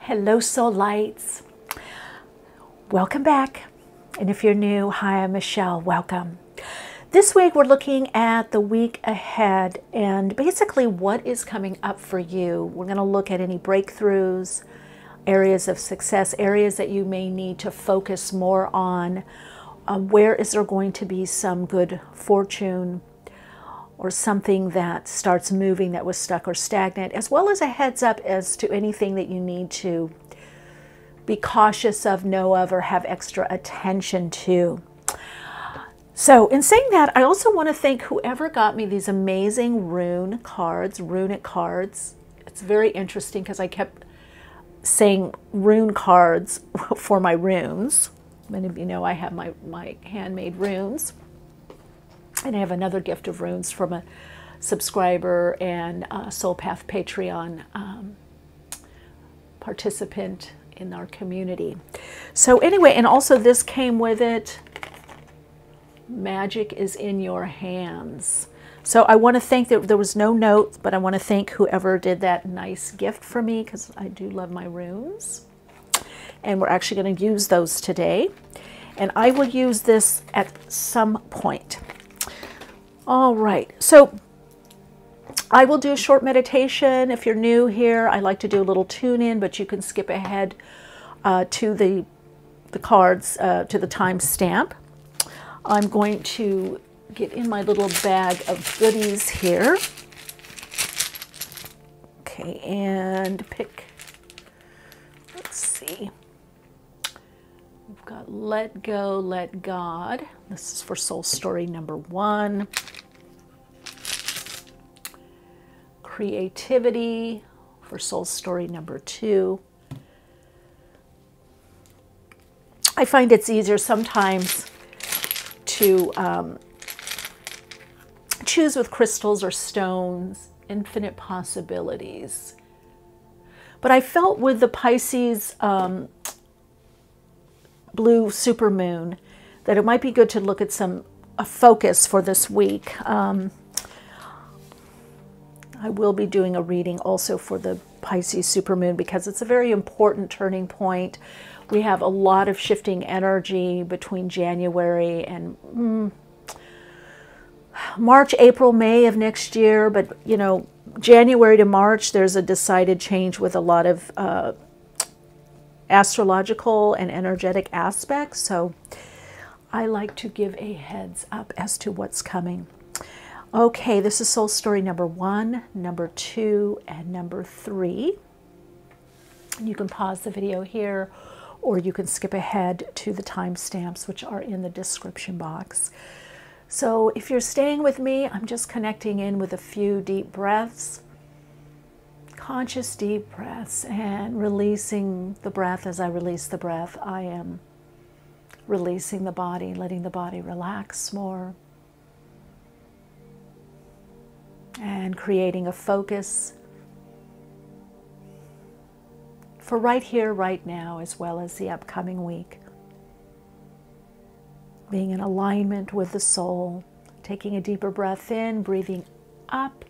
Hello, soul lights. Welcome back. And if you're new, hi, I'm Michelle. Welcome. This week we're looking at the week ahead and basically what is coming up for you. We're going to look at any breakthroughs, areas of success, areas that you may need to focus more on. Where is there going to be some good fortune or something that starts moving that was stuck or stagnant, as well as a heads up as to anything that you need to be cautious of, know of, or have extra attention to. So in saying that, I also want to thank whoever got me these amazing runic cards. It's very interesting because I kept saying rune cards for my runes. Many of you know I have my handmade runes. And I have another gift of runes from a subscriber and Soul Path Patreon participant in our community. So anyway, and also this came with it. Magic is in your hands. So I want to thank that there was no note, but I want to thank whoever did that nice gift for me because I do love my runes. And we're actually going to use those today. And I will use this at some point. All right, so I will do a short meditation. If you're new here, I like to do a little tune in, but you can skip ahead to the cards, to the timestamp. I'm going to get in my little bag of goodies here. Okay, and pick, let's see. We've got Let Go, Let God. This is for soul story number 1. Creativity for soul story number 2. I find it's easier sometimes to choose with crystals or stones, infinite possibilities. But I felt with the Pisces blue supermoon that it might be good to look at a focus for this week. I will be doing a reading also for the Pisces supermoon because it's a very important turning point. We have a lot of shifting energy between January and March, April, May of next year. But, you know, January to March, there's a decided change with a lot of astrological and energetic aspects. So I like to give a heads up as to what's coming. Okay, this is soul story number 1, number 2, and number 3. You can pause the video here, or you can skip ahead to the timestamps, which are in the description box. So if you're staying with me, I'm just connecting in with a few deep breaths, conscious deep breaths, and releasing the breath. As I release the breath, I am releasing the body, letting the body relax more, and creating a focus for right here, right now, as well as the upcoming week. Being in alignment with the soul, taking a deeper breath in, breathing up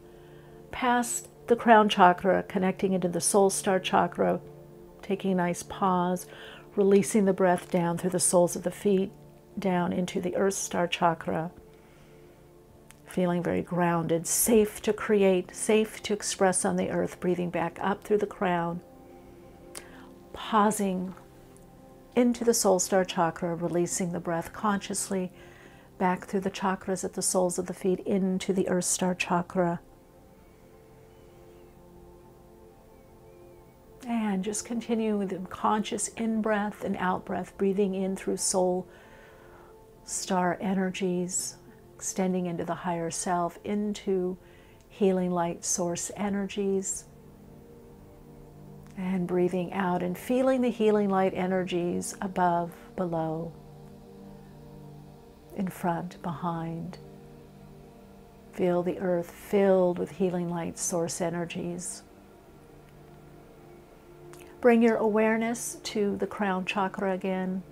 past the crown chakra, connecting into the soul star chakra, taking a nice pause, releasing the breath down through the soles of the feet, down into the earth star chakra. Feeling very grounded, safe to create, safe to express on the earth, breathing back up through the crown, pausing into the soul star chakra, releasing the breath consciously back through the chakras at the soles of the feet into the earth star chakra. And just continuing with the conscious in-breath and out-breath, breathing in through soul star energies, extending into the higher self, into healing light source energies, and breathing out and feeling the healing light energies above, below, in front, behind. Feel the earth filled with healing light source energies. Bring your awareness to the crown chakra again.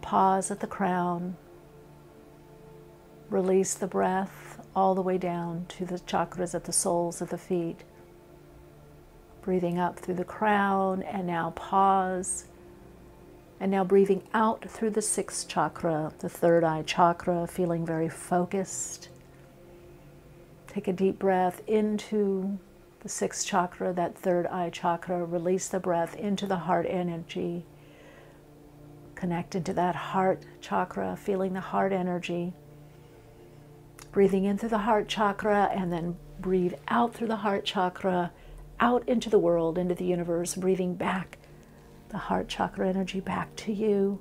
Pause at the crown. Release the breath all the way down to the chakras at the soles of the feet. Breathing up through the crown, and now pause. And now breathing out through the 6th chakra, the 3rd eye chakra, feeling very focused. Take a deep breath into the 6th chakra, that 3rd eye chakra. Release the breath into the heart energy. Connect into that heart chakra, feeling the heart energy. Breathing in through the heart chakra, and then breathe out through the heart chakra, out into the world, into the universe, breathing back the heart chakra energy back to you.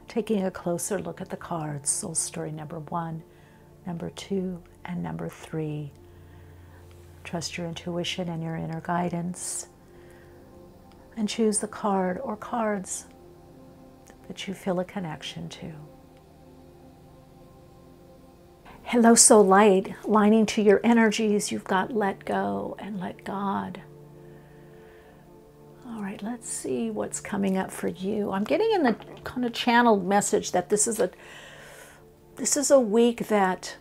Taking a closer look at the cards, soul story number 1, number 2, and number 3. Trust your intuition and your inner guidance, and choose the card or cards that you feel a connection to. Hello, soul light, lining to your energies, you've got let go and let God. All right, let's see what's coming up for you. I'm getting in the kind of channeled message that this is a week that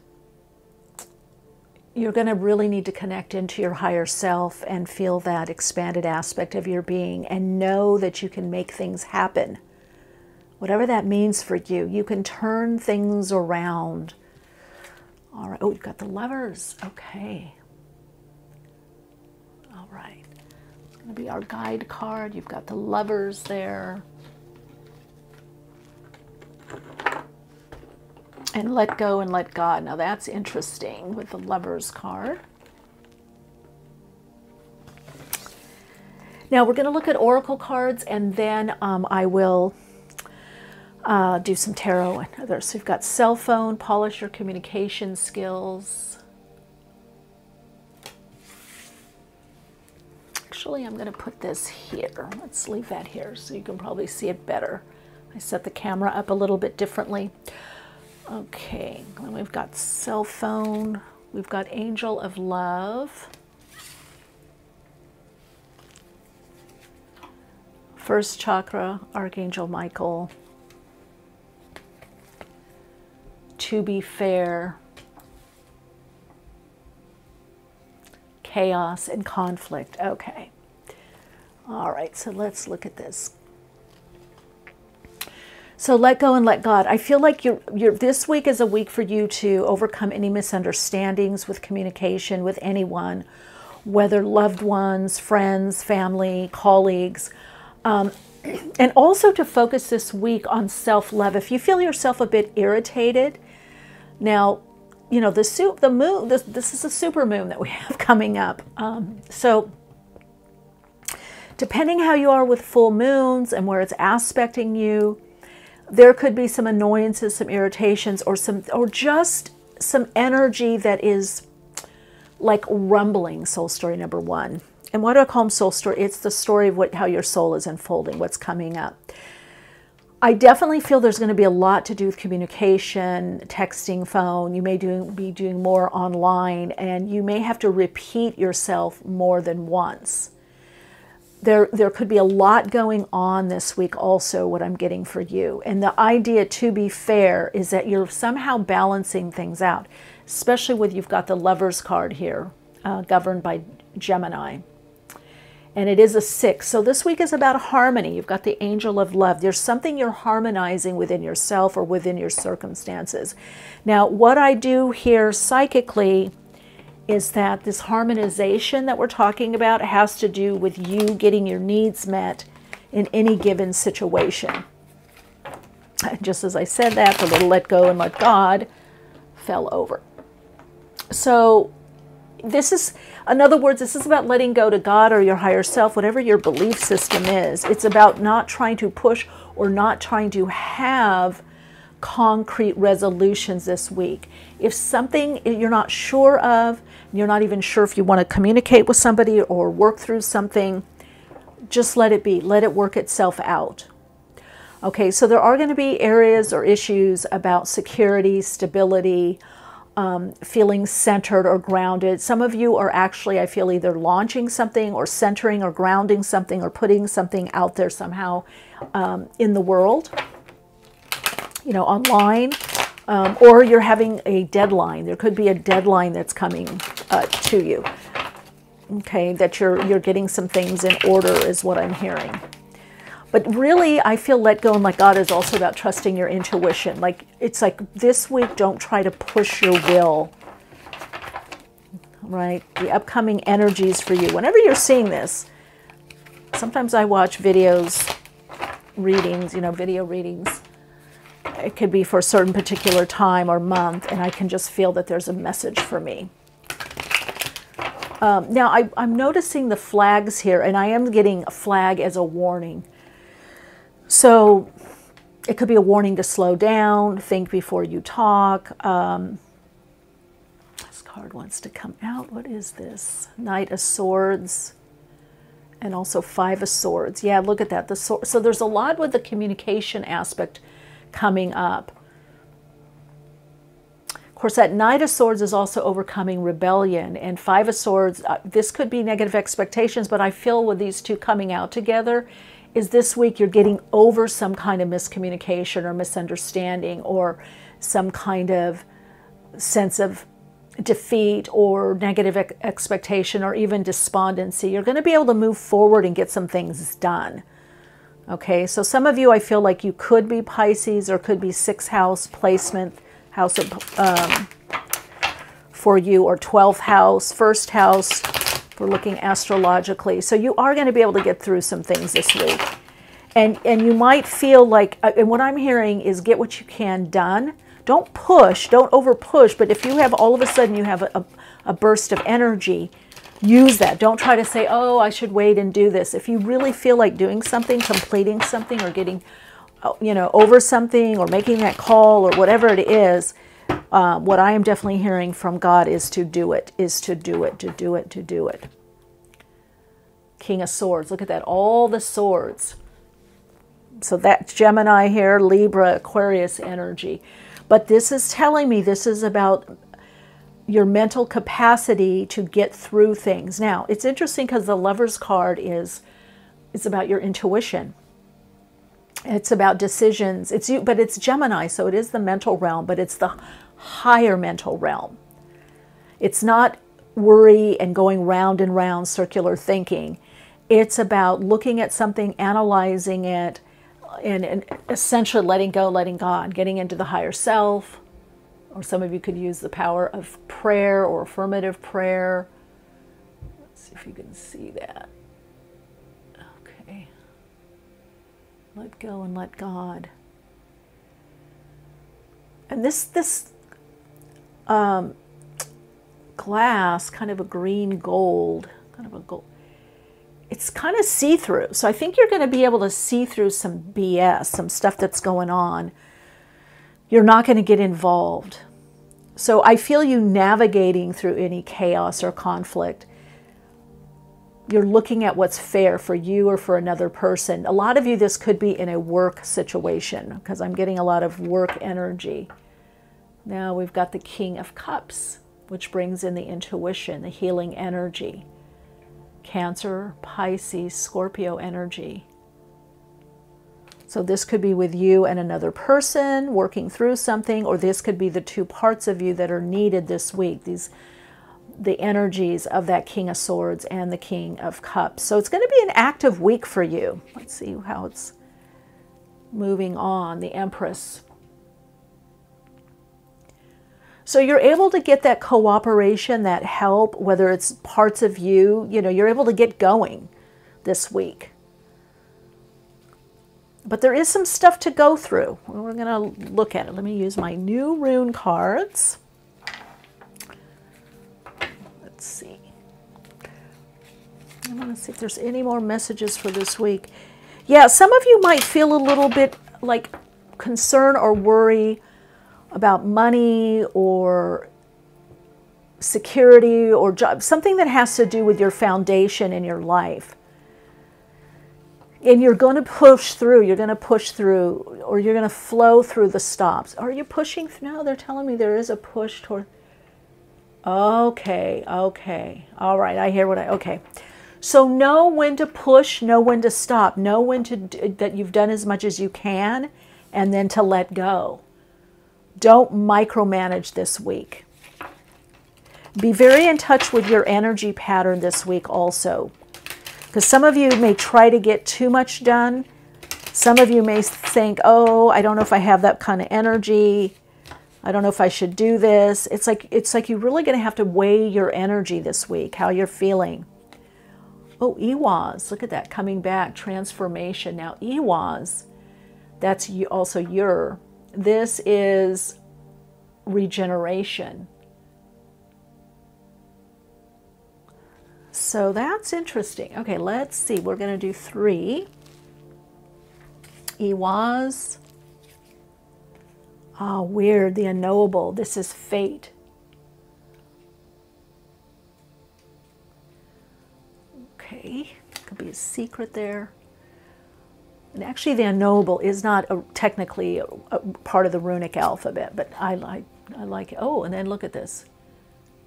you're going to really need to connect into your higher self and feel that expanded aspect of your being and know that you can make things happen. Whatever that means for you, you can turn things around. All right. Oh, you've got the Lovers. Okay. All right. It's going to be our guide card. You've got the Lovers there. And let go and let God. Now that's interesting with the Lovers card. Now we're going to look at oracle cards, and then I will do some tarot and others. So you've got cell phone, polish your communication skills. Actually, I'm going to put this here. Let's leave that here so you can probably see it better. I set the camera up a little bit differently. Okay, and we've got cell phone, we've got angel of love, first chakra, Archangel Michael, to be fair, chaos and conflict. Okay, all right, so let's look at this. So let go and let God. I feel like this week is a week for you to overcome any misunderstandings with communication with anyone, whether loved ones, friends, family, colleagues, and also to focus this week on self-love. If you feel yourself a bit irritated, now, you know, the moon, this is a super moon that we have coming up. So depending how you are with full moons and where it's aspecting you, there could be some annoyances, some irritations, or just some energy that is like rumbling. Soul story number 1. And why do I call them soul story? It's the story of how your soul is unfolding, what's coming up. I definitely feel there's going to be a lot to do with communication, texting, phone. You may be doing more online, and you may have to repeat yourself more than once. There could be a lot going on this week also, what I'm getting for you. And the idea, to be fair, is that you're somehow balancing things out, especially with you've got the Lovers card here, governed by Gemini. And it is a 6. So this week is about harmony. You've got the angel of love. There's something you're harmonizing within yourself or within your circumstances. Now, what I do here psychically is that this harmonization that we're talking about has to do with you getting your needs met in any given situation. Just as I said that, the little let go and let God fell over. So this is, in other words, this is about letting go to God or your higher self, whatever your belief system is. It's about not trying to push or not trying to have concrete resolutions this week. If something you're not sure of, you're not even sure if you want to communicate with somebody or work through something, just let it be. Let it work itself out. Okay, so there are going to be areas or issues about security, stability, feeling centered or grounded. Some of you are actually, I feel, either launching something or centering or grounding something or putting something out there somehow in the world, you know, online, or you're having a deadline. There could be a deadline that's coming to you. Okay, that you're getting some things in order is what I'm hearing. But really, I feel let go and let God is also about trusting your intuition. Like, it's like this week, don't try to push your will. Right? The upcoming energies for you. Whenever you're seeing this, sometimes I watch videos, readings, you know, video readings. It could be for a certain particular time or month, and I can just feel that there's a message for me. Now, I'm noticing the flags here, and I am getting a flag as a warning. So it could be a warning to slow down, think before you talk. This card wants to come out. What is this? Knight of Swords and also Five of Swords. Yeah, look at that. The sword. So there's a lot with the communication aspect coming up. Of course, that Knight of Swords is also overcoming rebellion, and Five of Swords, this could be negative expectations, but I feel with these two coming out together, is this week you're getting over some kind of miscommunication or misunderstanding or some kind of sense of defeat or negative expectation or even despondency. You're going to be able to move forward and get some things done. Okay, so some of you, I feel like you could be Pisces or could be 6th house placement, house of, for you, or 12th house, 1st house, if we're looking astrologically. So you are going to be able to get through some things this week. And you might feel like, and what I'm hearing is get what you can done. Don't push, don't over push, but if you have, all of a sudden you have a burst of energy, use that. Don't try to say, oh, I should wait and do this. If you really feel like doing something, completing something, or getting, you know, over something, or making that call, or whatever it is, what I am definitely hearing from God is to do it, to do it. King of Swords, look at that, all the swords. So that's Gemini here, Libra, Aquarius energy. But this is telling me this is about your mental capacity to get through things. Now, it's interesting because the Lover's card is about your intuition. It's about decisions. It's you, but it's Gemini, so it is the mental realm, but it's the higher mental realm. It's not worry and going round and round circular thinking. It's about looking at something, analyzing it, and essentially letting go, letting God, getting into the higher self. Or some of you could use the power of prayer or affirmative prayer. Let's see if you can see that. Okay. Let go and let God. And this glass, kind of a green gold, kind of a gold, it's kind of see-through. So I think you're going to be able to see through some BS, some stuff that's going on. You're not going to get involved. So I feel you navigating through any chaos or conflict. You're looking at what's fair for you or for another person. A lot of you, this could be in a work situation, because I'm getting a lot of work energy. Now we've got the King of Cups, which brings in the intuition, the healing energy. Cancer, Pisces, Scorpio energy. So this could be with you and another person working through something, or this could be the two parts of you that are needed this week, the energies of that King of Swords and the King of Cups. So it's going to be an active week for you. Let's see how it's moving on. The Empress. So you're able to get that cooperation, that help, whether it's parts of you, you know, you're able to get going this week. But there is some stuff to go through. We're going to look at it. Let me use my new rune cards. Let's see. I want to see if there's any more messages for this week. Yeah, some of you might feel a little bit like concern or worry about money or security or job, something that has to do with your foundation in your life. And you're going to push through, or you're going to flow through the stops. Are you pushing? No, they're telling me there is a push toward, Okay, okay. All right, I hear okay. So know when to push, know when to stop, know when to that you've done as much as you can, and then to let go. Don't micromanage this week. Be very in touch with your energy pattern this week also, because some of you may try to get too much done. Some of you may think, oh, I don't know if I have that kind of energy. I don't know if I should do this. It's like you're really going to have to weigh your energy this week, how you're feeling. Oh, Iwaz, look at that, coming back, transformation. Now, Iwaz, that's also your, this is regeneration. So that's interesting. Okay, let's see. We're going to do 3. Iwaz. Ah, weird, the unknowable. This is fate. Okay, could be a secret there. And actually the unknowable is not technically a part of the runic alphabet, but I like it. Oh, and then look at this.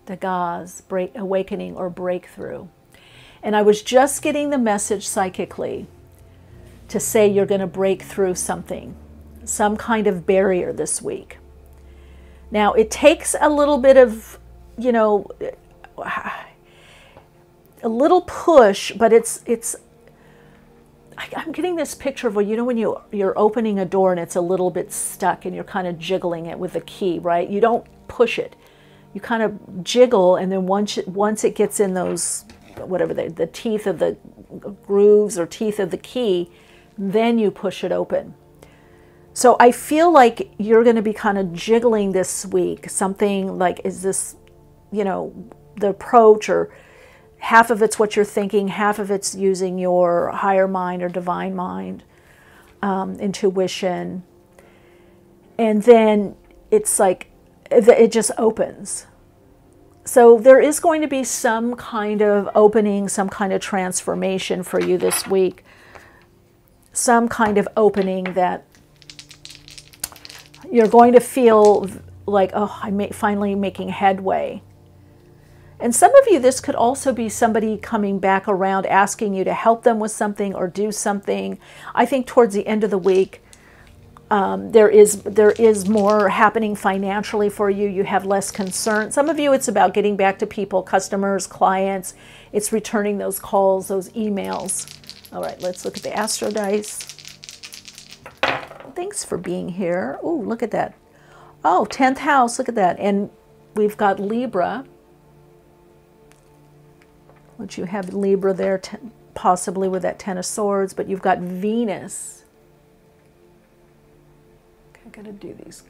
The Gaz, awakening or breakthrough. And I was just getting the message psychically to say you're going to break through something, some kind of barrier this week. Now, it takes a little bit of, you know, a little push, but I'm getting this picture of, you know, when you're opening a door and it's a little bit stuck and you're kind of jiggling it with the key, right? You don't push it. You kind of jiggle, and then once it gets in those, whatever the teeth of the grooves or teeth of the key, then you push it open. So I feel like you're going to be kind of jiggling this week. Something like, is this, you know, the approach, or half of it's what you're thinking, half of it's using your higher mind or divine mind, intuition. And then it's like, it just opens. So there is going to be some kind of opening, some kind of transformation for you this week. Some kind of opening that you're going to feel like, oh, I'm finally making headway. And some of you, this could also be somebody coming back around asking you to help them with something or do something. I think towards the end of the week, there is more happening financially for you. You have less concern. Some of you, it's about getting back to people, customers, clients. It's returning those calls, those emails. All right, let's look at the Astro Dice. Thanks for being here. Oh, look at that. Oh, 10th house, look at that. And we've got Libra, which you have Libra there, possibly with that 10 of Swords, but you've got Venus. I gotta do these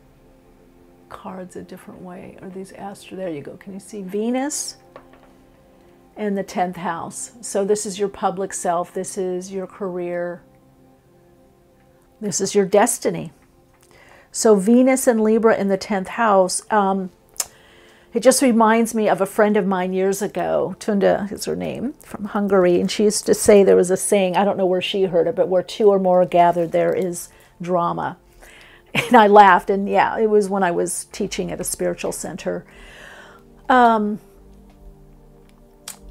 cards a different way, or these Astro, there you go. Can you see Venus and the 10th house? So this is your public self, this is your career, this is your destiny. So Venus and Libra in the 10th house, it just reminds me of a friend of mine years ago, Tunda is her name, from Hungary, and she used to say, there was a saying, I don't know where she heard it, but where 2 or more are gathered, there is drama. And I laughed, and yeah, it was when I was teaching at a spiritual center.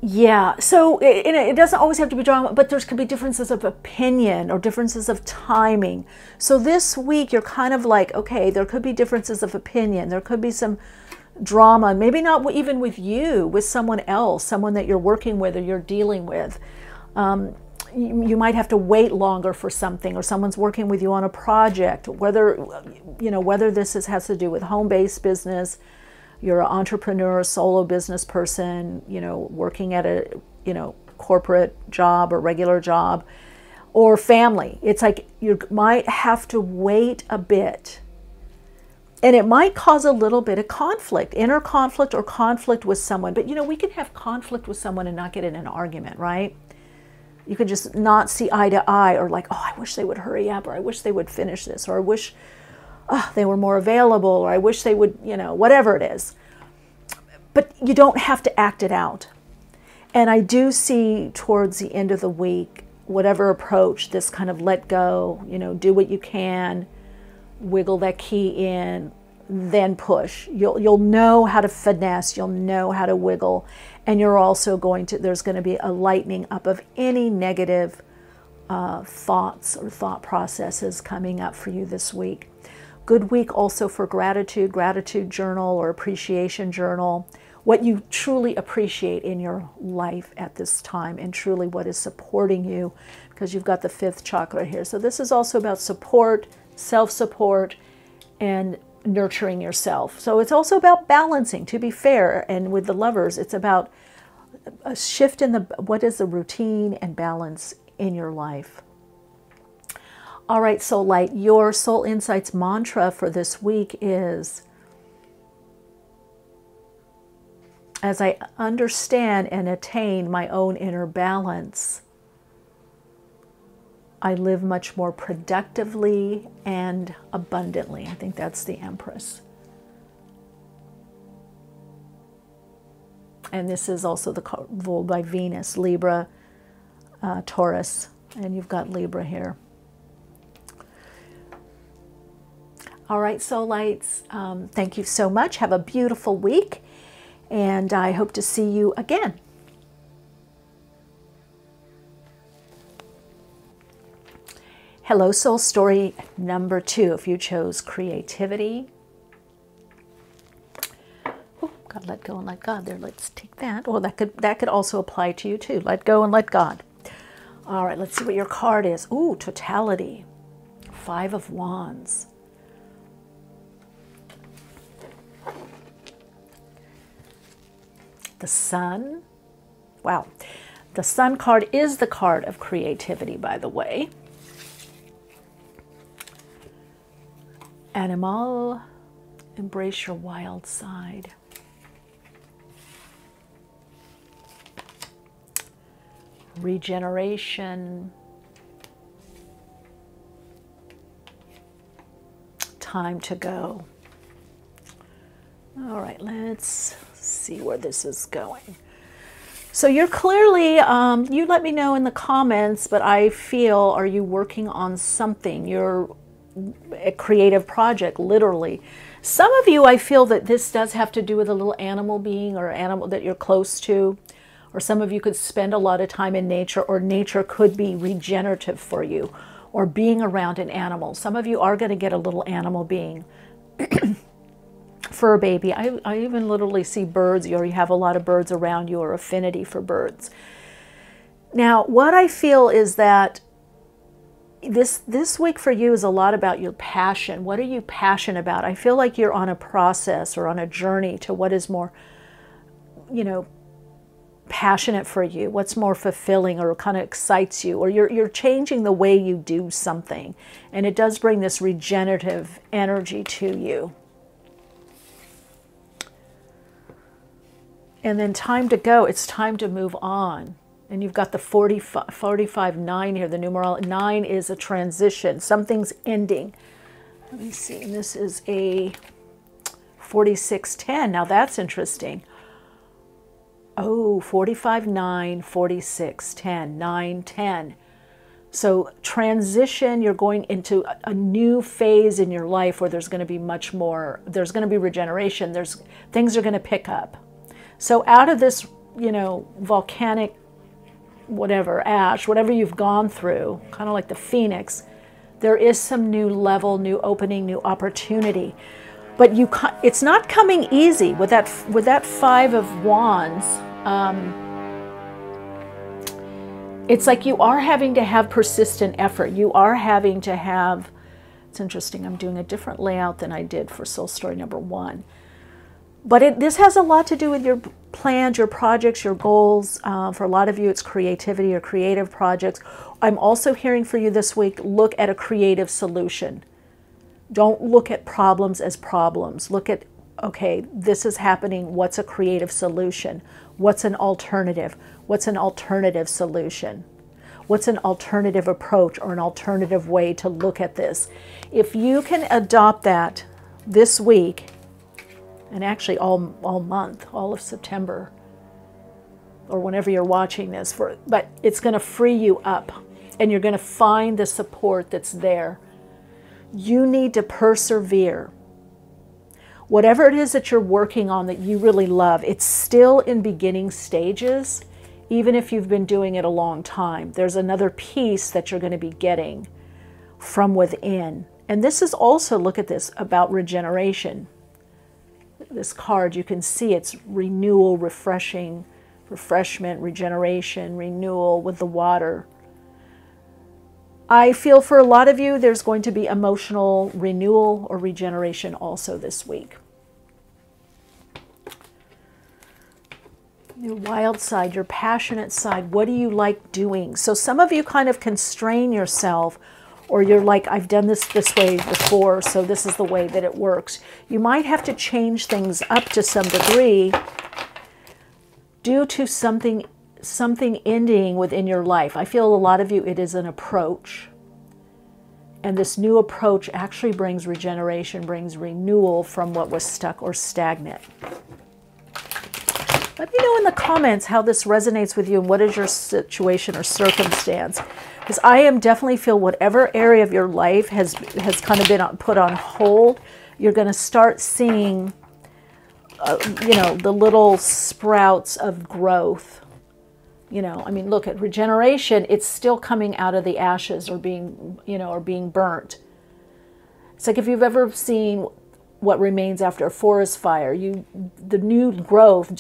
Yeah, so it doesn't always have to be drama, but there could be differences of opinion or differences of timing. So this week, you're kind of like, okay, there could be differences of opinion. There could be some drama, maybe not even with you, with someone else, someone that you're working with or you're dealing with. You might have to wait longer for something, or someone's working with you on a project, whether this has to do with home-based business, you're an entrepreneur, a solo business person, working at a, corporate job or regular job, or family. It's like you might have to wait a bit. And it might cause a little bit of conflict, inner conflict or conflict with someone. But, we can have conflict with someone and not get in an argument, right? You could just not see eye to eye, or like, oh, I wish they would hurry up, or I wish they would finish this, or I wish they were more available, or I wish they would, whatever it is. But you don't have to act it out. And I do see towards the end of the week, whatever approach, this kind of let go, do what you can, wiggle that key in, then push. You'll know how to finesse, you'll know how to wiggle, and you're also there's going to be a lightening up of any negative thoughts or thought processes coming up for you this week. Good week also for gratitude journal or appreciation journal, what you truly appreciate in your life at this time and truly what is supporting you, because you've got the 5th chakra here. So this is also about support, self-support, and nurturing yourself. So it's also about balancing, to be fair. And with the Lovers, it's about a shift in what is the routine and balance in your life. All right, Soul Light, your Soul Insights mantra for this week is, as I understand and attain my own inner balance, I live much more productively and abundantly. I think that's the Empress. And this is also ruled by Venus, Libra, Taurus, and you've got Libra here. All right, Soul Lights, thank you so much. Have a beautiful week, and I hope to see you again. Hello, Soul Story number 2, if you chose creativity. Oh, God, let go and let God there. Let's take that. Oh, that could also apply to you too. Let go and let God. All right, let's see what your card is. Ooh, totality. 5 of Wands. The Sun. Wow. The Sun card is the card of creativity, by the way. Animal, embrace your wild side. Regeneration. Time to go. All right, let's see where this is going. So you're clearly, you let me know in the comments, but I feel, are you working on something? You're a creative project, literally. Some of you, I feel that this does have to do with a little animal being or animal that you're close to, or some of you could spend a lot of time in nature, or nature could be regenerative for you, or being around an animal. Some of you are going to get a little animal being. Fur baby. I even literally see birds, or you have a lot of birds around you, or affinity for birds. Now, what I feel is that this week for you is a lot about your passion. What are you passionate about? I feel like you're on a process or on a journey to what is more, passionate for you, what's more fulfilling or kind of excites you, or you're changing the way you do something. And it does bring this regenerative energy to you. And then time to go, it's time to move on. And you've got the 45-9 here, the numeral 9 is a transition. Something's ending. Let me see, this is a 46-10. Now that's interesting. Oh, 45-9, 46-10, 9-10. So transition, you're going into a new phase in your life where there's going to be much more, there's going to be regeneration, things are going to pick up. So out of this, volcanic whatever, ash, whatever you've gone through, kind of like the phoenix, there is some new level, new opening, new opportunity. But it's not coming easy with that 5 of Wands. It's like you are having to have persistent effort. You are having to have, it's interesting, I'm doing a different layout than I did for Soul Story number 1. But this has a lot to do with your plans, your projects, your goals. For a lot of you, it's creativity or creative projects. I'm also hearing for you this week, look at a creative solution. Don't look at problems as problems. Look at, okay, this is happening. What's a creative solution? What's an alternative? What's an alternative solution? What's an alternative approach or an alternative way to look at this? If you can adopt that this week, and actually all month, all of September, or whenever you're watching this, but it's going to free you up, and you're going to find the support that's there. You need to persevere. Whatever it is that you're working on that you really love, it's still in beginning stages, even if you've been doing it a long time. There's another piece that you're going to be getting from within. And this is also, look at this, about regeneration. This card, you can see it's renewal, refreshing, refreshment, regeneration, renewal with the water. I feel for a lot of you, there's going to be emotional renewal or regeneration also this week. Your wild side, your passionate side, what do you like doing? So some of you kind of constrain yourself, or you're like, I've done this way before, so this is the way that it works. You might have to change things up to some degree due to something ending within your life. I feel a lot of you, it is an approach. And this new approach actually brings regeneration, brings renewal from what was stuck or stagnant. Let me know in the comments how this resonates with you and what is your situation or circumstance. Because I am definitely feel whatever area of your life has kind of been put on hold, you're going to start seeing, the little sprouts of growth. I mean, look at regeneration. It's still coming out of the ashes or being, or being burnt. It's like if you've ever seen what remains after a forest fire, the new growth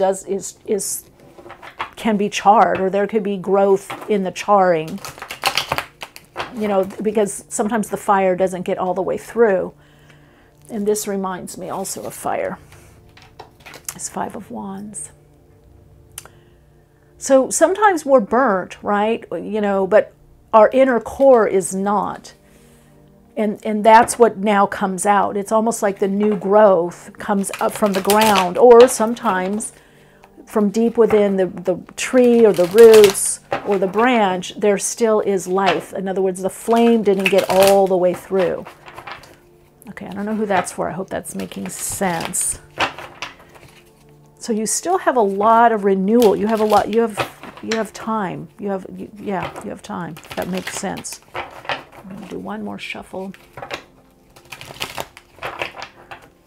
can be charred, or there could be growth in the charring. Because sometimes the fire doesn't get all the way through. And this reminds me also of fire. It's Five of Wands. So sometimes we're burnt, right? But our inner core is not. And that's what now comes out. It's almost like the new growth comes up from the ground, or sometimes from deep within the tree or the roots or the branch, there still is life. In other words, the flame didn't get all the way through. Okay, I don't know who that's for. I hope that's making sense. So you still have a lot of renewal. You have a lot. You have time. You have time. That makes sense. I'm going to do one more shuffle.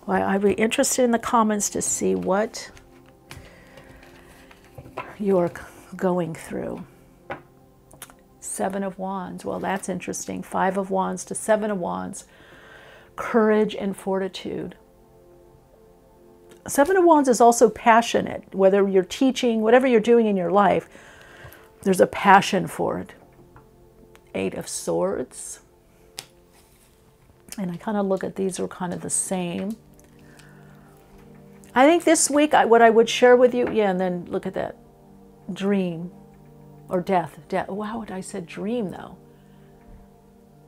Well, I'd be interested in the comments to see what you're going through. Seven of Wands. Well, that's interesting. Five of Wands to Seven of Wands. Courage and fortitude. Seven of Wands is also passionate. Whether you're teaching, whatever you're doing in your life, there's a passion for it. Eight of Swords. And I kind of look at these are kind of the same. I think this week, what I would share with you, and then look at that. Dream or death. Wow, I said dream though.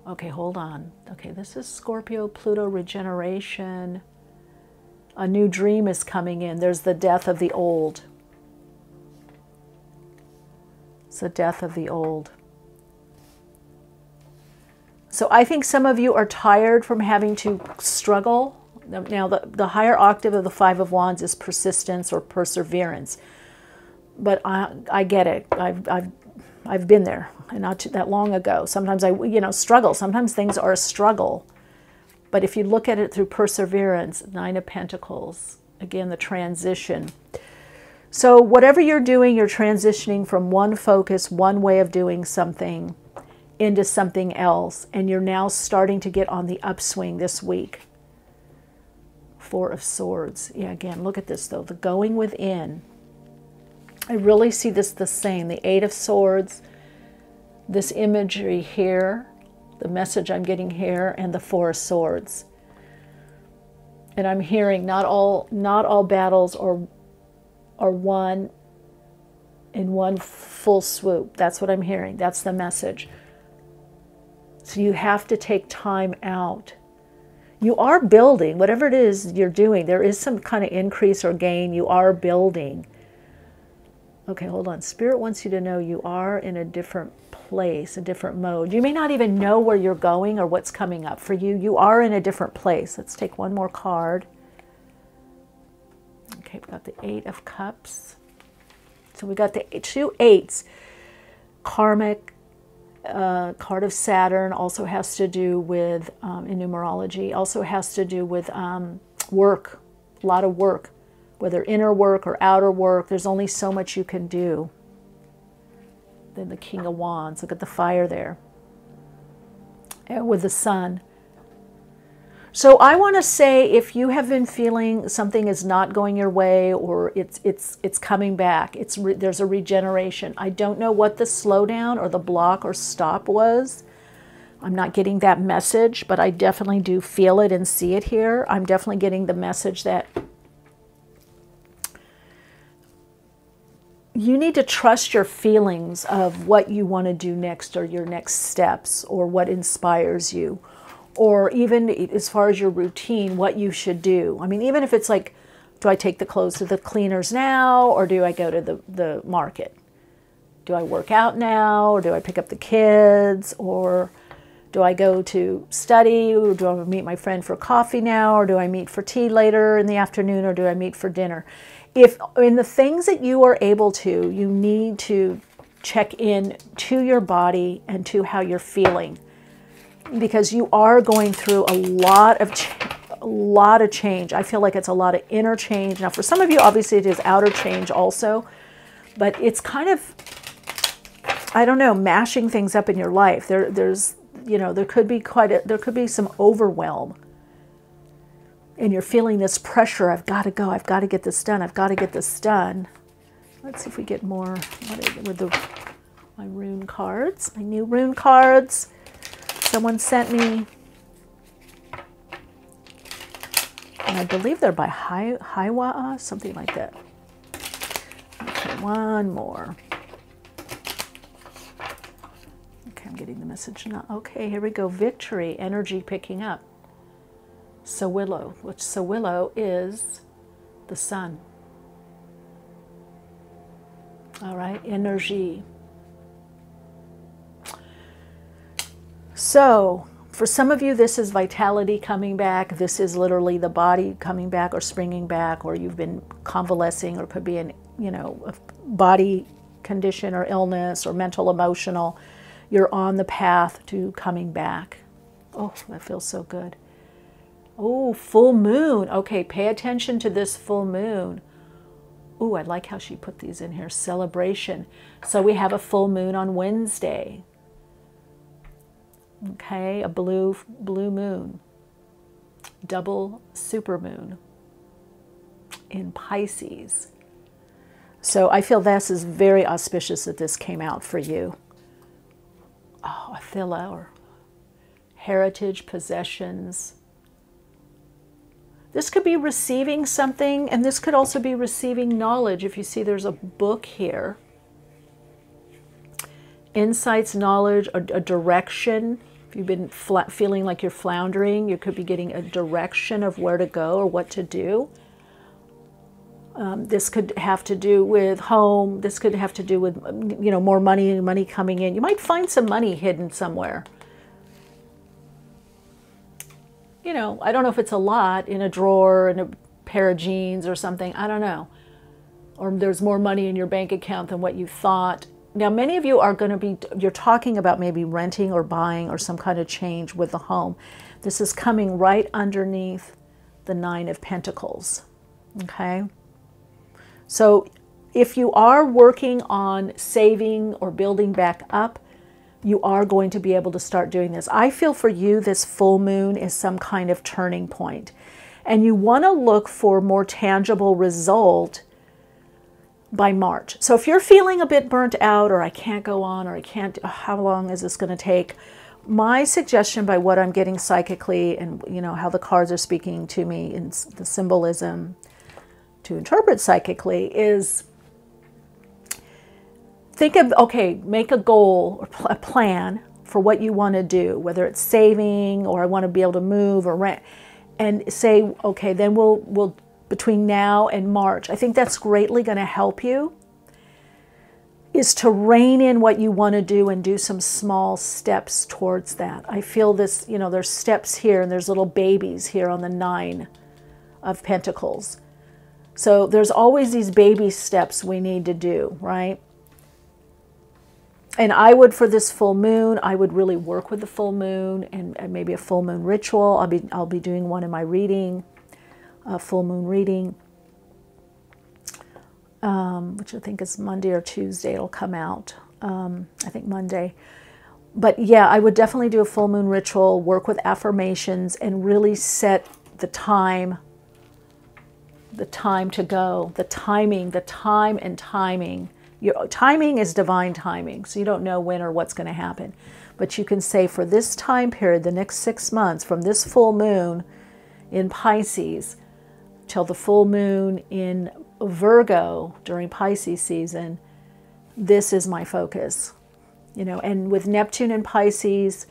Okay, hold on. Okay, this is Scorpio, Pluto, regeneration. A new dream is coming in. There's the death of the old. It's the death of the old. So I think some of you are tired from having to struggle. Now, the higher octave of the Five of Wands is persistence or perseverance. But I get it. I've been there, and not that long ago. Sometimes I struggle. Sometimes things are a struggle. But if you look at it through perseverance, Nine of Pentacles, again, the transition. So whatever you're doing, you're transitioning from one focus, one way of doing something into something else. And you're now starting to get on the upswing this week. Four of Swords. Yeah, again, look at this though. The going within. I really see this the same. The Eight of Swords, this imagery here, the message I'm getting here, and the Four of Swords. And I'm hearing not all battles are won in one full swoop. That's what I'm hearing. That's the message. So you have to take time out. You are building, whatever it is you're doing, there is some kind of increase or gain. You are building. Okay, hold on. Spirit wants you to know you are in a different place, a different mode. You may not even know where you're going or what's coming up for you. You are in a different place. Let's take one more card. Okay, we've got the Eight of Cups. So we got the two eights. Karmic, card of Saturn, also has to do with, in numerology, also has to do with work, A lot of work, whether inner work or outer work. There's only so much you can do. Then the King of Wands. Look at the fire there. And with the sun. So I want to say, if you have been feeling something is not going your way, or it's coming back, there's a regeneration. I don't know what the slowdown or the block or stop was. I'm not getting that message, but I definitely do feel it and see it here. I'm definitely getting the message that you need to trust your feelings of what you want to do next, or your next steps, or what inspires you. Or even as far as your routine, what you should do. I mean, even if it's like, do I take the clothes to the cleaners now, or do I go to the market? Do I work out now, or do I pick up the kids, or do I go to study, or do I meet my friend for coffee now, or do I meet for tea later in the afternoon, or do I meet for dinner? If in the things that you are able to, you need to check in to your body and to how you're feeling. Because you are going through a lot of change. I feel like it's a lot of inner change. Now, for some of you, obviously, it is outer change also, but it's kind of, I don't know, mashing things up in your life. There's, you know, there could be some overwhelm, and you're feeling this pressure. I've got to go. I've got to get this done. I've got to get this done. Let's see if we get more with my rune cards, my new rune cards. Someone sent me, and I believe they're by Haiwa, something like that. Okay, one more. Okay, I'm getting the message now. Okay, here we go. Victory, energy picking up. Sawillow, which Sawillow is the sun. All right, energy. So, for some of you, this is vitality coming back. This is literally the body coming back or springing back, or you've been convalescing, or could be an, you know, a body condition or illness or mental, emotional. You're on the path to coming back. Oh, that feels so good. Oh, full moon. Okay, pay attention to this full moon. Oh, I like how she put these in here. Celebration. So we have a full moon on Wednesday. Okay, a blue moon, double supermoon in Pisces. So I feel this is very auspicious that this came out for you. Oh, I feel our heritage, possessions. This could be receiving something, and this could also be receiving knowledge. If you see, there's a book here. Insights, knowledge, a direction. If you've been feeling like you're floundering, you could be getting a direction of where to go or what to do. This could have to do with home. This could have to do with, you know, more money coming in. You might find some money hidden somewhere. You know, I don't know if it's a lot in a drawer, in a pair of jeans or something. I don't know. Or there's more money in your bank account than what you thought. Now, many of you are going to be, you're talking about maybe renting or buying or some kind of change with the home. This is coming right underneath the Nine of Pentacles, okay? So if you are working on saving or building back up, you are going to be able to start doing this. I feel for you, this full moon is some kind of turning point. And you want to look for more tangible result by March. So if you're feeling a bit burnt out, or I can't go on, or I can't, how long is this going to take? My suggestion, by what I'm getting psychically, and you know how the cards are speaking to me in the symbolism to interpret psychically, is think of, okay, make a goal or a plan for what you want to do, whether it's saving, or I want to be able to move or rent, and say, okay, then we'll between now and March. I think that's greatly going to help you, is to rein in what you want to do and do some small steps towards that. I feel this, you know, there's steps here and there's little babies here on the Nine of Pentacles. So there's always these baby steps we need to do, right? And I would, for this full moon, I would really work with the full moon and maybe a full moon ritual. I'll be doing one in my reading. full moon reading, which I think is Monday or Tuesday. It'll come out, I think Monday. But yeah, I would definitely do a full moon ritual, work with affirmations, and really set the time to go, the time and timing. Your timing is divine timing, so you don't know when or what's going to happen. But you can say for this time period, the next 6 months, from this full moon in Pisces till the full moon in Virgo during Pisces season, this is my focus. You know, and with Neptune in Pisces,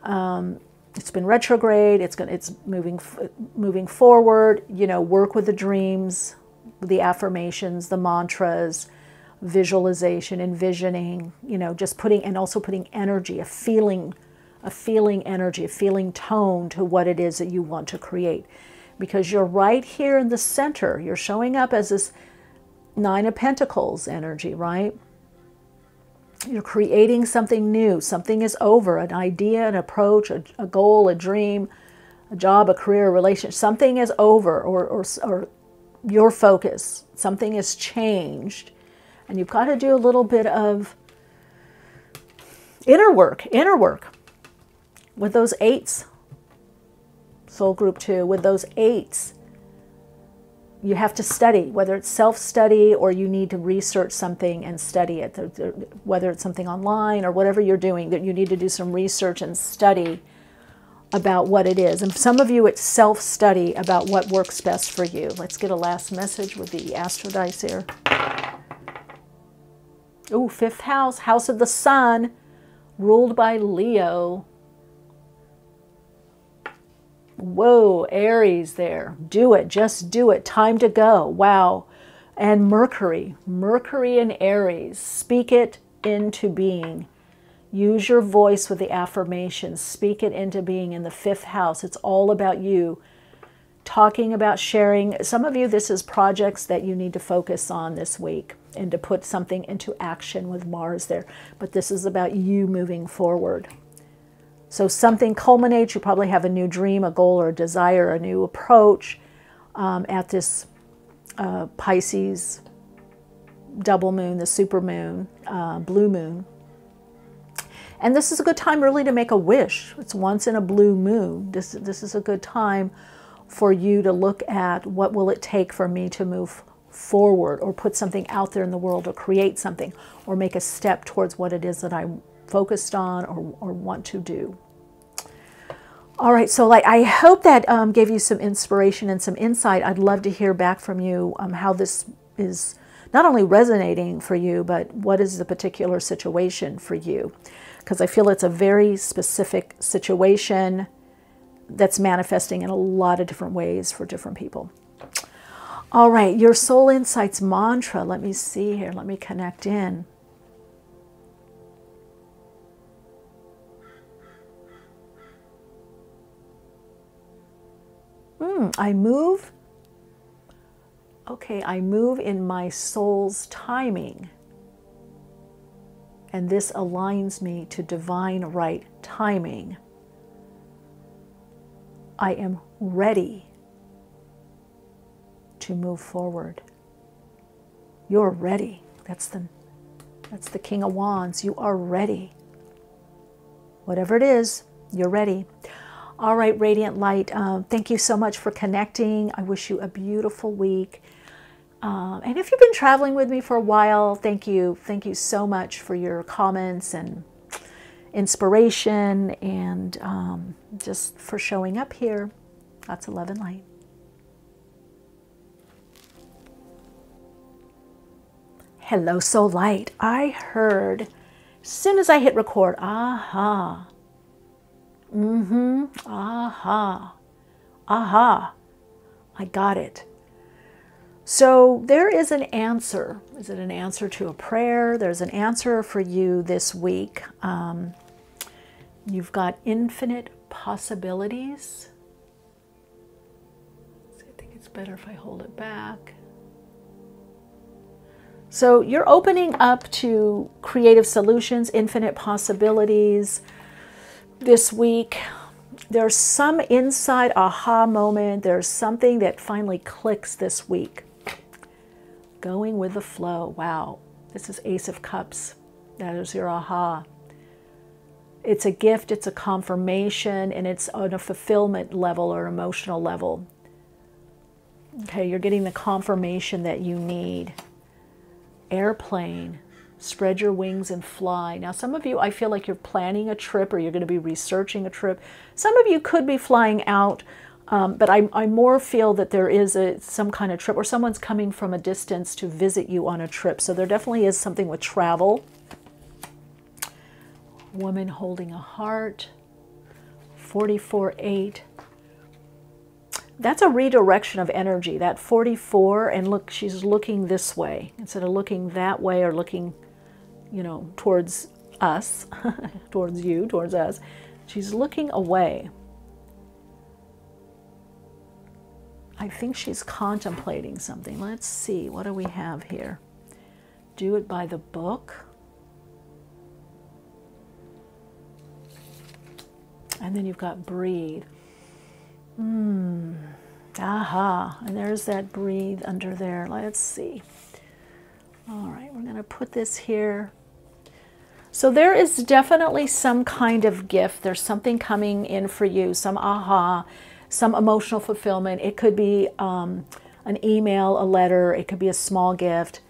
it's been retrograde. It's moving forward. You know, work with the dreams, the affirmations, the mantras, visualization, envisioning. You know, just putting energy, a feeling energy, a feeling tone to what it is that you want to create, because you're right here in the center. You're showing up as this 9 of Pentacles energy, right? You're creating something new. Something is over. An idea, an approach, a goal, a dream, a job, a career, a relationship. Something is over, or your focus. Something has changed. And you've got to do a little bit of inner work with those 8s. Soul group 2, with those 8s. You have to study, whether it's self-study or you need to research something and study it, whether it's something online or whatever you're doing, that you need to do some research and study about what it is. And some of you, it's self-study about what works best for you. Let's get a last message with the Astro Dice here. Oh, 5th house, house of the sun, ruled by Leo. Whoa, Aries there. Do it. Just do it. Time to go. Wow. And Mercury in Aries. Speak it into being. Use your voice with the affirmations. Speak it into being in the 5th house. It's all about you. Talking about sharing. Some of you, this is projects that you need to focus on this week and to put something into action with Mars there. But this is about you moving forward. So something culminates. You probably have a new dream, a goal, or a desire, a new approach at this Pisces double moon, the super moon, blue moon. And this is a good time really to make a wish. It's once in a blue moon. This is a good time for you to look at what will it take for me to move forward, or put something out there in the world, or create something, or make a step towards what it is that I'm focused on or want to do. All right, so I hope that gave you some inspiration and some insight. I'd love to hear back from you how this is not only resonating for you, but what is the particular situation for you? Because I feel it's a very specific situation that's manifesting in a lot of different ways for different people. All right, your soul insights mantra. Let me see here. Let me connect in. I move. Okay, I move in my soul's timing. And this aligns me to divine right timing. I am ready to move forward. You're ready. That's the King of Wands. You are ready. Whatever it is, you're ready. All right, Radiant Light, thank you so much for connecting. I wish you a beautiful week. And if you've been traveling with me for a while, thank you. Thank you so much for your comments and inspiration, and just for showing up here. Lots of love and light. Hello, Soul Light. I heard, as soon as I hit record, aha. Aha. Aha. I got it. So there is an answer. Is it an answer to a prayer? There's an answer for you this week. You've got infinite possibilities. I think it's better if I hold it back. So you're opening up to creative solutions, infinite possibilities this week. There's some inside aha moment. There's something that finally clicks this week. Going with the flow. Wow. This is Ace of Cups. That is your aha. It's a gift, it's a confirmation, and it's on a fulfillment level or emotional level. Okay, you're getting the confirmation that you need. Airplane. Spread your wings and fly. Now, some of you, I feel like you're planning a trip or you're going to be researching a trip. Some of you could be flying out, but I more feel that there is some kind of trip, or someone's coming from a distance to visit you on a trip. So there definitely is something with travel. Woman holding a heart. 44-8. That's a redirection of energy. That 44, and look, she's looking this way instead of looking that way or looking, you know, towards us, towards you, towards us. She's looking away. I think she's contemplating something. Let's see, what do we have here? Do it by the book. And then you've got breathe. Aha, and there's that breathe under there. Let's see. All right, we're going to put this here. So there is definitely some kind of gift. There's something coming in for you, some aha, some emotional fulfillment. It could be an email, a letter. It could be a small gift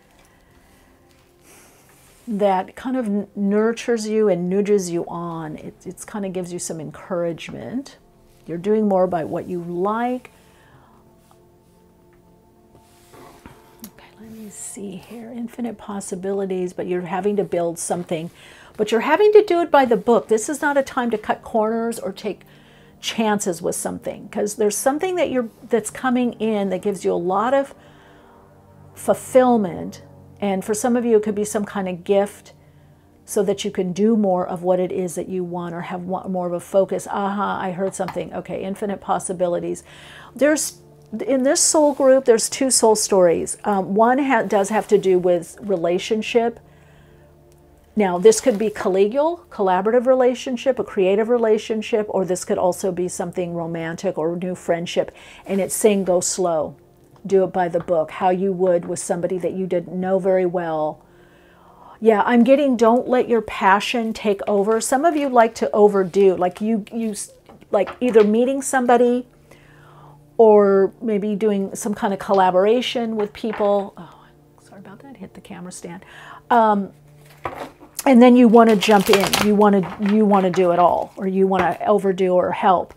that kind of nurtures you and nudges you on. It kind of gives you some encouragement. You're doing more by what you like. Okay, let me see here. Infinite possibilities, but you're having to build something. But you're having to do it by the book. This is not a time to cut corners or take chances with something, because there's something that's coming in that gives you a lot of fulfillment. And for some of you, it could be some kind of gift so that you can do more of what it is that you want, or have more of a focus. Aha, I heard something. Okay, infinite possibilities. In this soul group, there's two soul stories. One does have to do with relationship. Now, this could be collegial, collaborative relationship, a creative relationship, or this could also be something romantic or new friendship. And it's saying go slow. Do it by the book, how you would with somebody that you didn't know very well. Yeah, I'm getting don't let your passion take over. Some of you like to overdo, like you like either meeting somebody or maybe doing some kind of collaboration with people. Oh, sorry about that, hit the camera stand. And then you want to jump in. You want to do it all, or you want to overdo or help.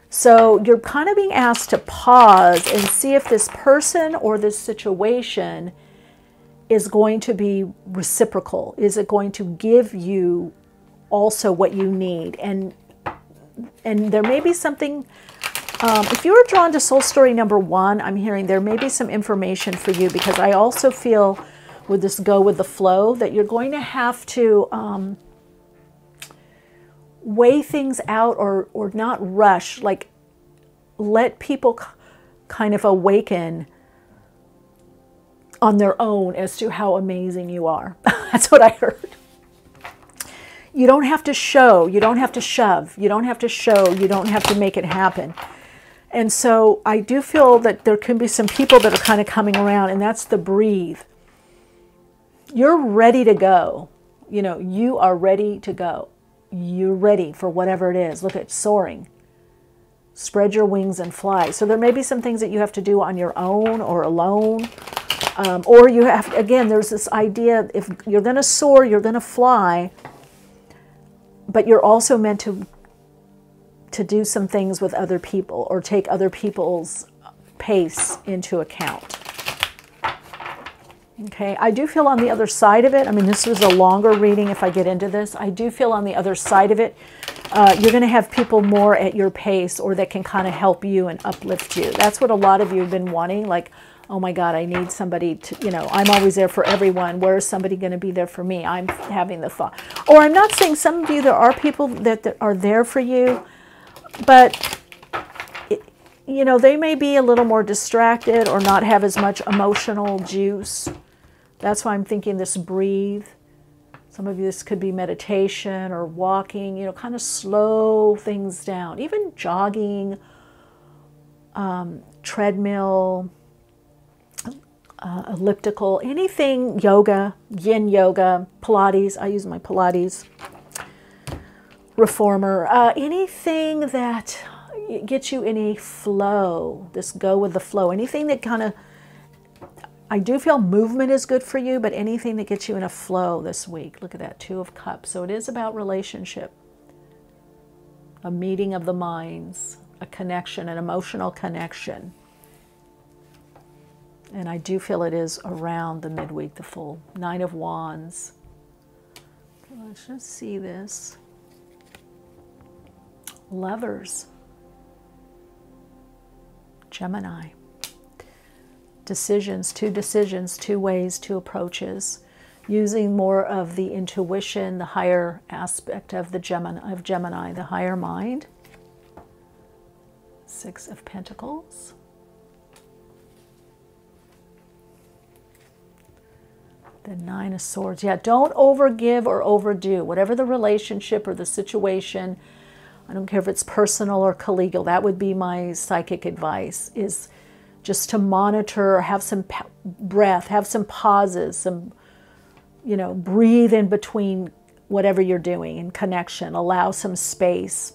So you're kind of being asked to pause and see if this person or this situation is going to be reciprocal. Is it going to give you also what you need? And there may be something, if you were drawn to soul story number 1, I'm hearing there may be some information for you, because I also feel with this go with the flow that you're going to have to weigh things out, or not rush, like let people kind of awaken on their own as to how amazing you are. That's what I heard. You don't have to show, you don't have to shove, you don't have to show, you don't have to make it happen. And so I do feel that there can be some people that are kind of coming around, and that's the breathe. You're ready to go. You know, you are ready to go. You're ready for whatever it is. Look at soaring. Spread your wings and fly. So there may be some things that you have to do on your own or alone. Or you have, again, there's this idea, if you're going to soar, you're going to fly, but you're also meant to do some things with other people, or take other people's pace into account. Okay, I do feel on the other side of it, I mean, this was a longer reading if I get into this, I do feel on the other side of it, you're going to have people more at your pace, or that can kind of help you and uplift you. That's what a lot of you have been wanting, like, oh my God, I need somebody to, you know, I'm always there for everyone. Where is somebody going to be there for me? I'm having the thought. Or I'm not saying some of you, there are people that are there for you, but, you know, they may be a little more distracted or not have as much emotional juice. That's why I'm thinking this breathe. Some of you, this could be meditation or walking, you know, kind of slow things down. Even jogging, treadmill, elliptical, anything, yoga, yin yoga, Pilates. I use my Pilates reformer. Anything that gets you in a flow, this go with the flow. Anything that kind of, I do feel movement is good for you, but anything that gets you in a flow this week. Look at that, 2 of Cups. So it is about relationship, a meeting of the minds, a connection, an emotional connection. And I do feel it is around the midweek, the full 9 of Wands. Let's just see this. Lovers. Gemini. Decisions, 2 decisions, 2 ways, 2 approaches. Using more of the intuition, the higher aspect of the Gemini, the higher mind. 6 of Pentacles. The 9 of Swords. Yeah, don't overgive or overdo. Whatever the relationship or the situation, I don't care if it's personal or collegial, that would be my psychic advice, is just to monitor, have some breath, have some pauses, some, you know, breathe in between whatever you're doing in connection, allow some space.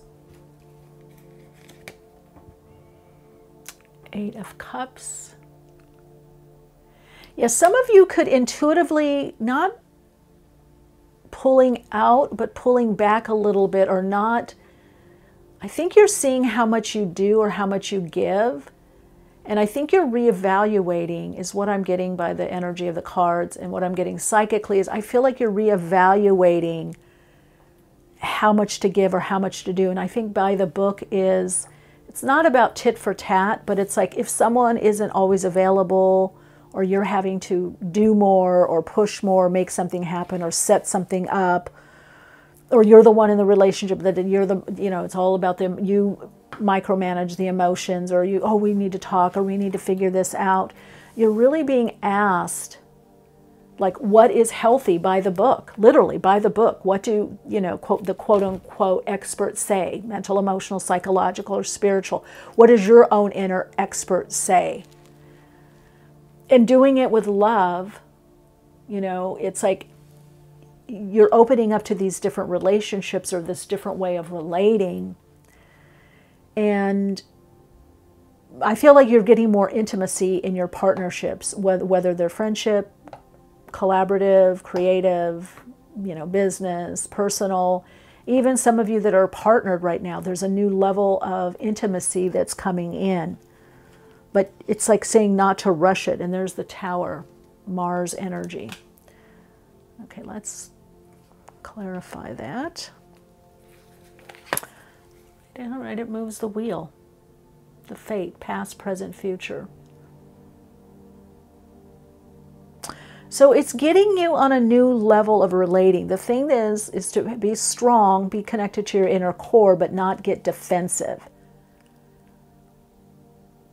8 of Cups. Yes, some of you could intuitively, not pulling out, but pulling back a little bit, or not. I think you're seeing how much you do or how much you give. And I think you're reevaluating, is what I'm getting by the energy of the cards, and what I'm getting psychically is I feel like you're reevaluating how much to give or how much to do. And I think by the book is, it's not about tit for tat, but it's like if someone isn't always available, or you're having to do more or push more, make something happen or set something up, or you're the one in the relationship that you're the, you know, it's all about them, you micromanage the emotions, or you, oh, we need to talk, or we need to figure this out. You're really being asked, like, what is healthy by the book, literally by the book. What do, you know, quote, the quote unquote experts say, mental, emotional, psychological, or spiritual? What does your own inner expert say? And doing it with love, you know, it's like you're opening up to these different relationships or this different way of relating. And I feel like you're getting more intimacy in your partnerships, whether they're friendship, collaborative, creative, you know, business, personal. Even some of you that are partnered right now, there's a new level of intimacy that's coming in. But it's like saying not to rush it. And there's the Tower, Mars energy. Okay, let's clarify that. All right, it moves the wheel. The fate, past, present, future. So it's getting you on a new level of relating. The thing is to be strong, be connected to your inner core, but not get defensive.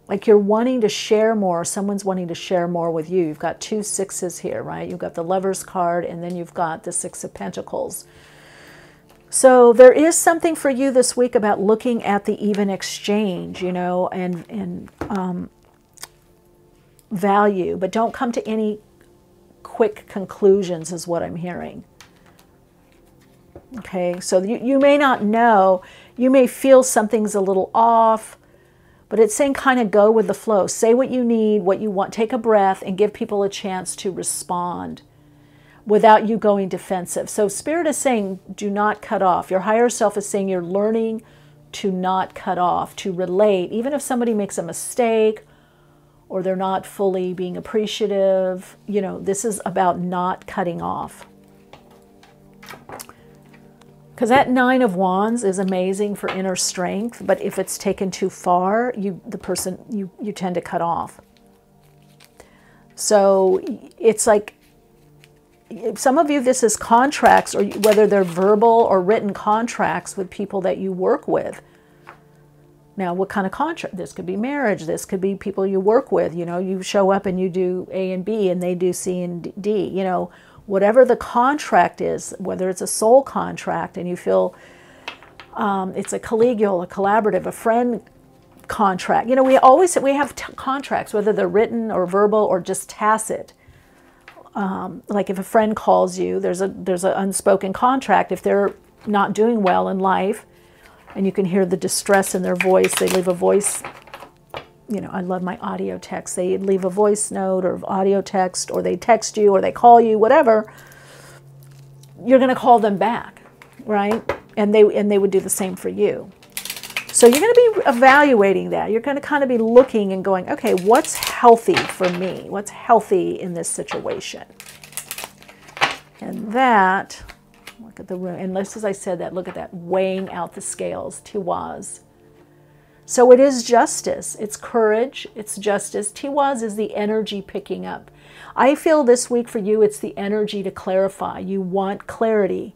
Like you're wanting to share more, someone's wanting to share more with you. You've got 2 sixes here, right? You've got the Lover's card, and then you've got the 6 of Pentacles. So there is something for you this week about looking at the even exchange, you know, and value. But don't come to any quick conclusions is what I'm hearing. Okay, so you may not know. You may feel something's a little off. But it's saying kind of go with the flow. Say what you need, what you want. Take a breath and give people a chance to respond without you going defensive. So Spirit is saying do not cut off. Your higher self is saying you're learning to not cut off, to relate. Even if somebody makes a mistake or they're not fully being appreciative, you know, this is about not cutting off. Because that 9 of Wands is amazing for inner strength, but if it's taken too far, you tend to cut off. So it's like, some of you, this is contracts, or whether they're verbal or written contracts with people that you work with. Now, what kind of contract? This could be marriage. This could be people you work with. You know, you show up and you do A and B, and they do C and D. You know, whatever the contract is, whether it's a soul contract and you feel it's a collegial, a collaborative, a friend contract. You know, we have contracts, whether they're written or verbal or just tacit. Like if a friend calls you, there's an unspoken contract. If they're not doing well in life, and you can hear the distress in their voice, they leave a voice. You know, I love my audio text. They leave a voice note or audio text, or they text you, or they call you, whatever. You're going to call them back, right? And they would do the same for you. So you're going to be evaluating that. You're going to kind of be looking and going, okay, what's healthy for me? What's healthy in this situation? And that, look at the room. And just as I said that, look at that, weighing out the scales, Tiwaz. So it is justice. It's courage. It's justice. Tiwaz is the energy picking up. I feel this week for you, it's the energy to clarify. You want clarity,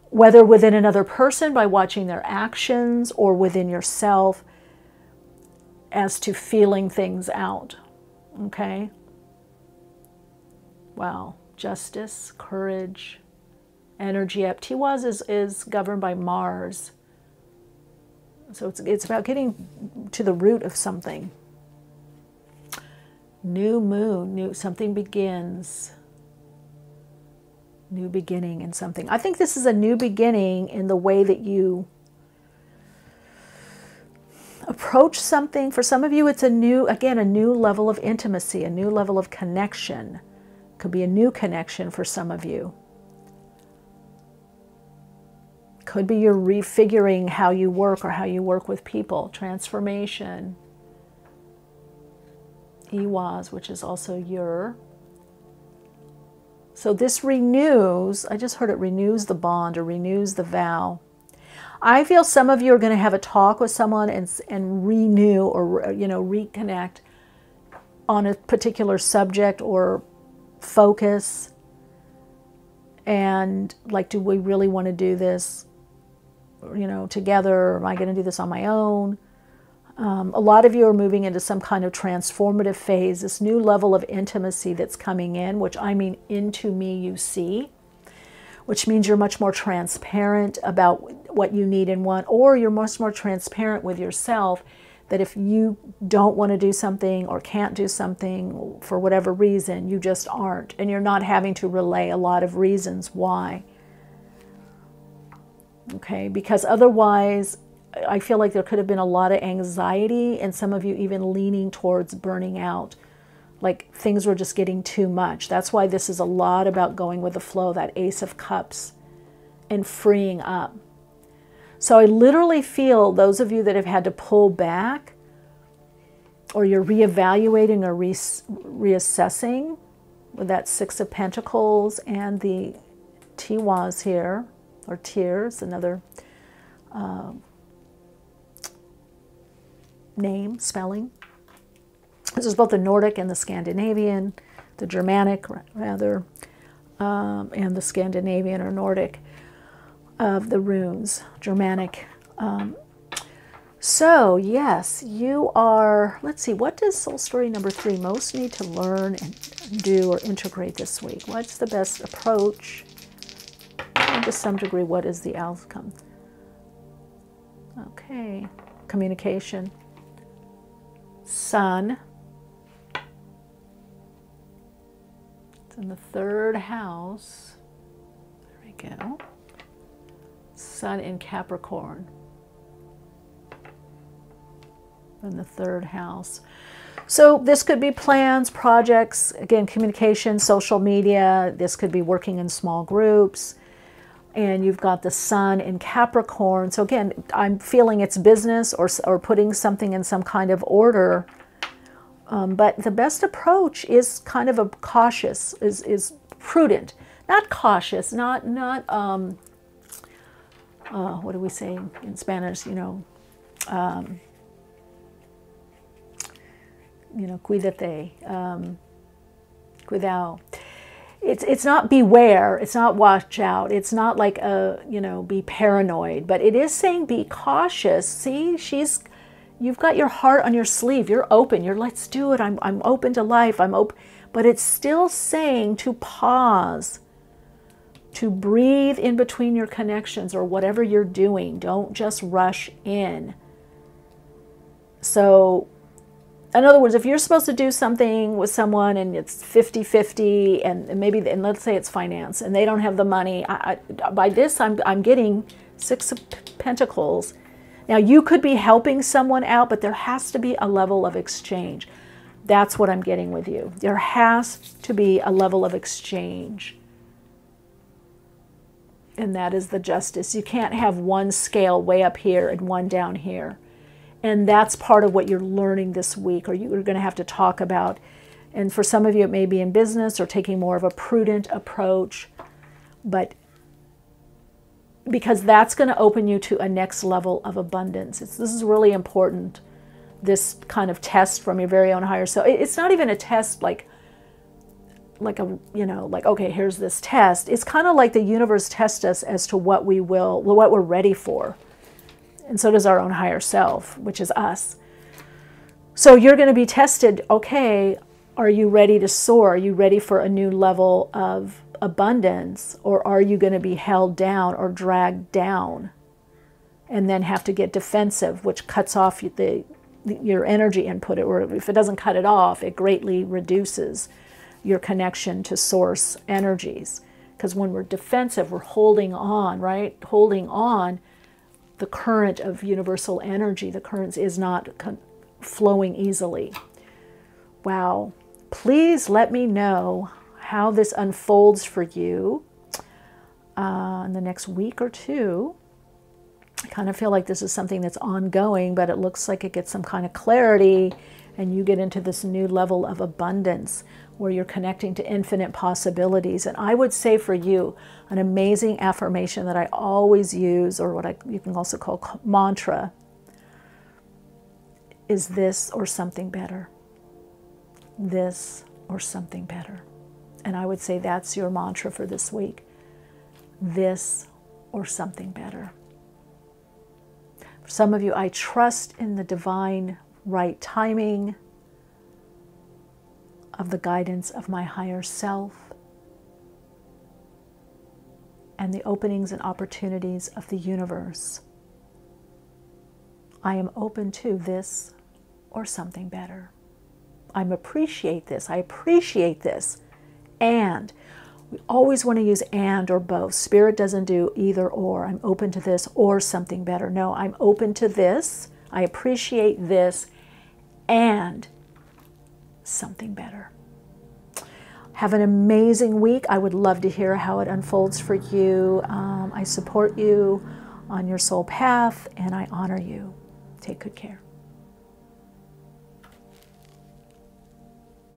whether within another person by watching their actions or within yourself as to feeling things out. Okay? Wow. Justice, courage, energy up. Tiwaz is governed by Mars. So it's about getting to the root of something. New moon, something begins. New beginning in something. I think this is a new beginning in the way that you approach something. For some of you, it's a new level of intimacy, a new level of connection. Could be a new connection for some of you. Could be you're refiguring how you work or how you work with people. Transformation. Iwaz, which is also your. So this renews, I just heard it renews the bond or renews the vow. I feel some of you are going to have a talk with someone and renew or, you know, reconnect on a particular subject or focus. And like, do we really want to do this, you know, together? Or am I going to do this on my own? A lot of you are moving into some kind of transformative phase, this new level of intimacy that's coming in, which I mean into me you see, which means you're much more transparent about what you need and want, or you're much more transparent with yourself that if you don't want to do something or can't do something for whatever reason, you just aren't, and you're not having to relay a lot of reasons why. Okay, because otherwise, I feel like there could have been a lot of anxiety and some of you even leaning towards burning out. Like things were just getting too much. That's why this is a lot about going with the flow, that Ace of Cups, and freeing up. So I literally feel those of you that have had to pull back, or you're reevaluating or reassessing with that Six of Pentacles and the Tiwaz here, or tears, another name, spelling. This is both the Nordic and the Scandinavian, the Germanic rather, and the Scandinavian or Nordic of the runes, Germanic. So yes, you are, let's see, what does soul story number 3 most need to learn and do or integrate this week? What's the best approach? And to some degree, what is the outcome? Okay, communication. Sun. It's in the 3rd house. There we go. Sun in Capricorn. In the 3rd house. So this could be plans, projects, again, communication, social media. This could be working in small groups. And you've got the Sun in Capricorn. So again, I'm feeling it's business or putting something in some kind of order. But the best approach is kind of a cautious, is prudent. Not cautious, not what do we say in Spanish, cuídate, cuidado. It's not beware, it's not watch out, it's not like be paranoid, but it is saying be cautious. See, you've got your heart on your sleeve, you're open, let's do it, I'm open to life, I'm open, but it's still saying to pause to breathe in between your connections or whatever you're doing. Don't just rush in. So, in other words, if you're supposed to do something with someone and it's 50-50 and let's say it's finance and they don't have the money, by this I'm getting 6 of Pentacles. Now, you could be helping someone out, but there has to be a level of exchange. That's what I'm getting with you. There has to be a level of exchange. And that is the justice. You can't have one scale way up here and one down here. And that's part of what you're learning this week, or you're going to have to talk about. And for some of you, it may be in business or taking more of a prudent approach. But because that's going to open you to a next level of abundance. This is really important, this kind of test from your very own higher self. It's not even a test like okay, here's this test. It's kind of like the universe tests us as to what what we're ready for. And so does our own higher self, which is us. So you're going to be tested, okay, are you ready to soar? Are you ready for a new level of abundance? Or are you going to be held down or dragged down and then have to get defensive, which cuts off your energy input? Or if it doesn't cut it off, it greatly reduces your connection to source energies. Because when we're defensive, we're holding on, right? Holding on. The current of universal energy, the current is not flowing easily. Wow. Please let me know how this unfolds for you in the next week or two. I kind of feel like this is something that's ongoing, but it looks like it gets some kind of clarity and you get into this new level of abundance where you're connecting to infinite possibilities. And I would say for you, an amazing affirmation that I always use, or what you can also call mantra, is this or something better. This or something better. And I would say that's your mantra for this week. This or something better. For some of you, I trust in the divine right timing of the guidance of my higher self and the openings and opportunities of the universe. I am open to this or something better. I appreciate this. I appreciate this. And we always want to use and or both. Spirit doesn't do either or. I'm open to this or something better. No, I'm open to this. I appreciate this and something better. Have an amazing week. I would love to hear how it unfolds for you. I support you on your soul path and I honor you. Take good care.